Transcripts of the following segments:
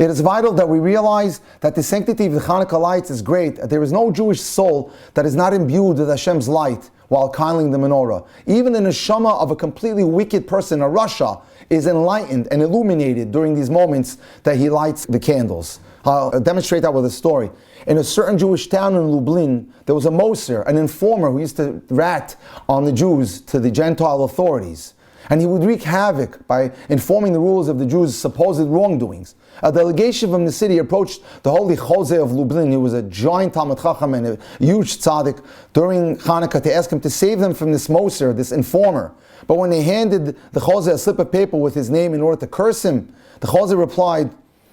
It is vital that we realize that the sanctity of the Chanukah lights is great. There is no Jewish soul that is not imbued with Hashem's light while kindling the menorah. Even the neshama of a completely wicked person, a rasha, is enlightened and illuminated during these moments that he lights the candles. I'll demonstrate that with a story. In a certain Jewish town in Lublin, there was a Moser, an informer who used to rat on the Jews to the Gentile authorities. And he would wreak havoc by informing the rulers of the Jews' supposed wrongdoings. A delegation from the city approached the holy Jose of Lublin. He was a giant Talmid Chacham and a huge tzaddik during Chanukah to ask him to save them from this Moser, this informer. But when they handed the Jose a slip of paper with his name in order to curse him, the Jose replied,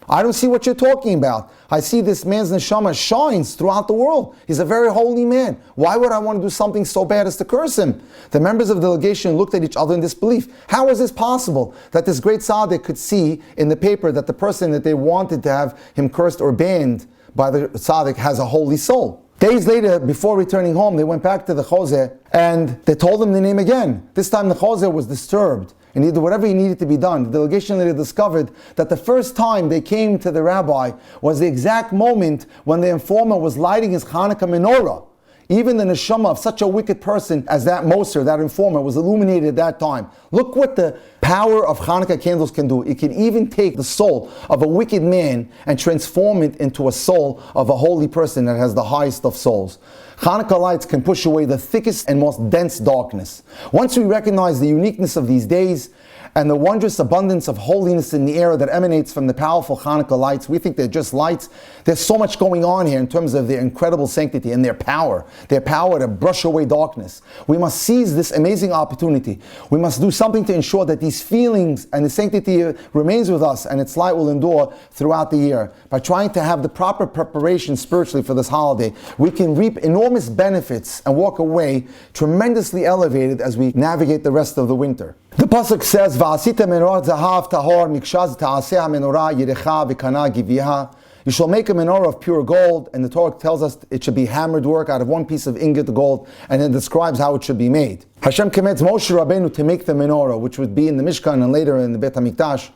"I don't see what you're talking about. I see this man's neshama shines throughout the world. He's a very holy man. Why would I want to do something so bad as to curse him?" The members of the delegation looked at each other in disbelief. How is this possible that this great tzaddik could see in the paper that the person that they wanted to have him cursed or banned by the tzaddik has a holy soul? Days later, before returning home, they went back to the Jose and they told him the name again. This time the Jose was disturbed and he did whatever he needed to be done. The delegation later discovered that the first time they came to the rabbi was the exact moment when the informer was lighting his Chanukah menorah. Even the neshama of such a wicked person as that Moser, that informer, was illuminated at that time. Look what the power of Chanukah candles can do. It can even take the soul of a wicked man and transform it into a soul of a holy person that has the highest of souls. Chanukah lights can push away the thickest and most dense darkness. Once we recognize the uniqueness of these days and the wondrous abundance of holiness in the air that emanates from the powerful Chanukah lights, we think they're just lights. There's so much going on here in terms of their incredible sanctity and their power to brush away darkness. We must seize this amazing opportunity. We must do something to ensure that these feelings and the sanctity remains with us and its light will endure throughout the year. By trying to have the proper preparation spiritually for this holiday, we can reap enormous benefits and walk away tremendously elevated as we navigate the rest of the winter. The pasuk says, "Va'asita menorah zahav tahor mikshaz ta'aseh menorah yerecha v'kana giviha." You shall make a menorah of pure gold, and the Torah tells us it should be hammered work out of one piece of ingot gold, and it describes how it should be made. Hashem commands Moshe Rabbeinu to make the menorah, which would be in the Mishkan and later in the Beit HaMikdash.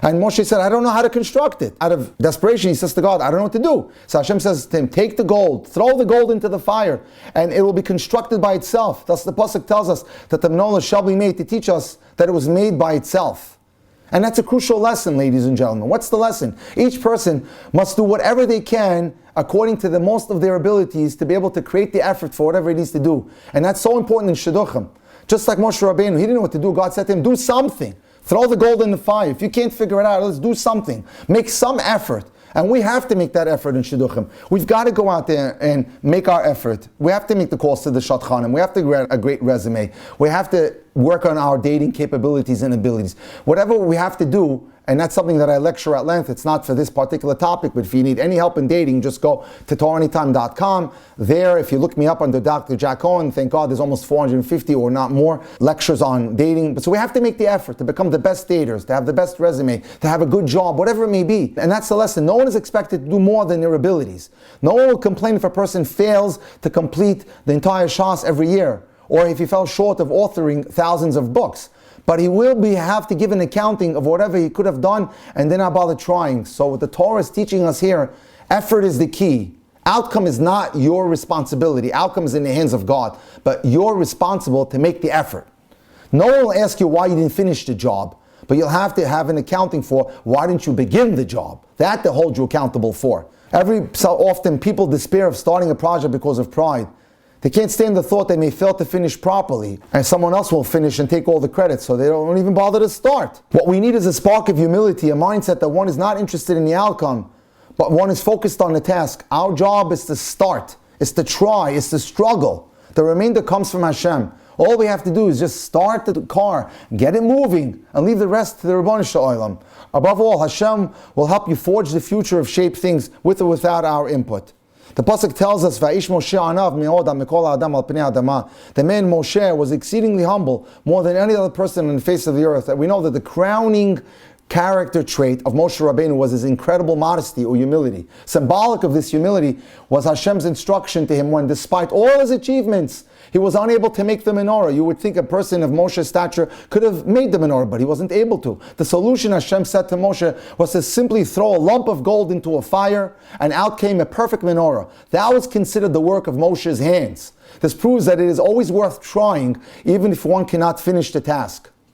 And Moshe said, "I don't know how to construct it." Out of desperation, he says to God, "I don't know what to do." So Hashem says to him, "Take the gold, throw the gold into the fire, and it will be constructed by itself." Thus the pasuk tells us that the menorah shall be made to teach us that it was made by itself. And that's a crucial lesson, ladies and gentlemen. What's the lesson? Each person must do whatever they can according to the most of their abilities to be able to create the effort for whatever it needs to do. And that's so important in Shidduchim. Just like Moshe Rabbeinu, he didn't know what to do. God said to him, "Do something. Throw the gold in the fire. If you can't figure it out, let's do something. Make some effort." And we have to make that effort in Shidduchim. We've got to go out there and make our effort. We have to make the calls to the Shadchanim. We have to get a great resume. We have to work on our dating capabilities and abilities. Whatever we have to do, and that's something that I lecture at length. It's not for this particular topic, but if you need any help in dating, just go to TorahAnytime.com. There, if you look me up under Dr. Jack Cohen, thank God there's almost 450 or not more lectures on dating. But so we have to make the effort to become the best daters, to have the best resume, to have a good job, whatever it may be. And that's the lesson. No one is expected to do more than their abilities. No one will complain if a person fails to complete the entire Shas every year, or if he fell short of authoring thousands of books. But he will have to give an accounting of whatever he could have done and then not bother trying. So what the Torah is teaching us here, effort is the key. Outcome is not your responsibility. Outcome is in the hands of God. But you're responsible to make the effort. No one will ask you why you didn't finish the job. But you'll have to have an accounting for why didn't you begin the job. That they'll hold you accountable for. Every so often people despair of starting a project because of pride. They can't stand the thought they may fail to finish properly and someone else will finish and take all the credit, so they don't even bother to start. What we need is a spark of humility, a mindset that one is not interested in the outcome, but one is focused on the task. Our job is to start, is to try, is to struggle. The remainder comes from Hashem. All we have to do is just start the car, get it moving, and leave the rest to the Ribono Shel Olam. Above all, Hashem will help you forge the future of shaped things with or without our input. The pasuk tells us, "Va'ish Moshe anav me'od mikol ha'adam al pnei ha'adama." The man Moshe was exceedingly humble, more than any other person on the face of the earth. And we know that the crowning character trait of Moshe Rabbeinu was his incredible modesty or humility. Symbolic of this humility was Hashem's instruction to him when, despite all his achievements, he was unable to make the menorah. You would think a person of Moshe's stature could have made the menorah, but he wasn't able to. The solution Hashem said to Moshe was to simply throw a lump of gold into a fire, and out came a perfect menorah. That was considered the work of Moshe's hands. This proves that it is always worth trying, even if one cannot finish the task.